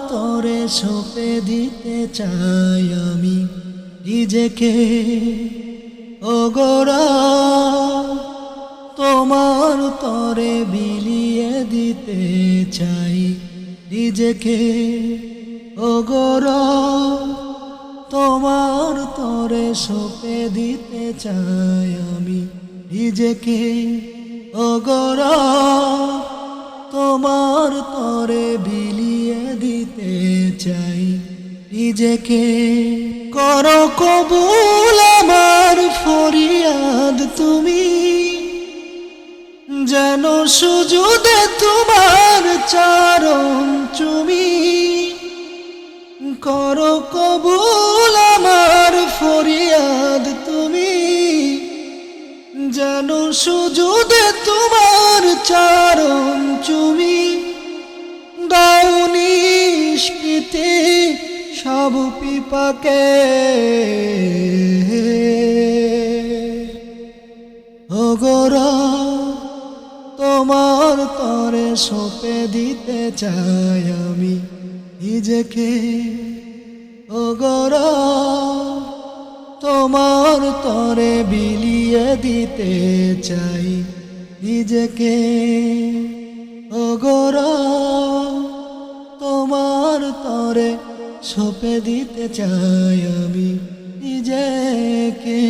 তরে সঁপে দিতে চাই আমি নিজেকে ওগোরা তোমার তরে বিলিয়ে দিতে চাই নিজেকে ওগোরা তোমার তরে সঁপে দিতে চাই আমি নিজেকে ওগোরা তোমার তরে বিলিয়ে দিতে চাই নিজেকে করো কবুল আমার ফরিয়াদ তুমি যেন সুজুদে তোমার চরণ চুমি করো কবুল আমার ফরিয়াদ তুমি যেন সুজুদে তোমার চরণ চুমি দাও নিষ্কৃতি সব পিপাকে ওগোরা তোমার তরে সঁপে দিতে চাই আমি নিজেকে ওগোরা তোমার তরে বিলিয়ে দিতে চাই নিজেকে ওগোরা তোমার তরে সঁপে দিতে চাই আমি নিজেকে।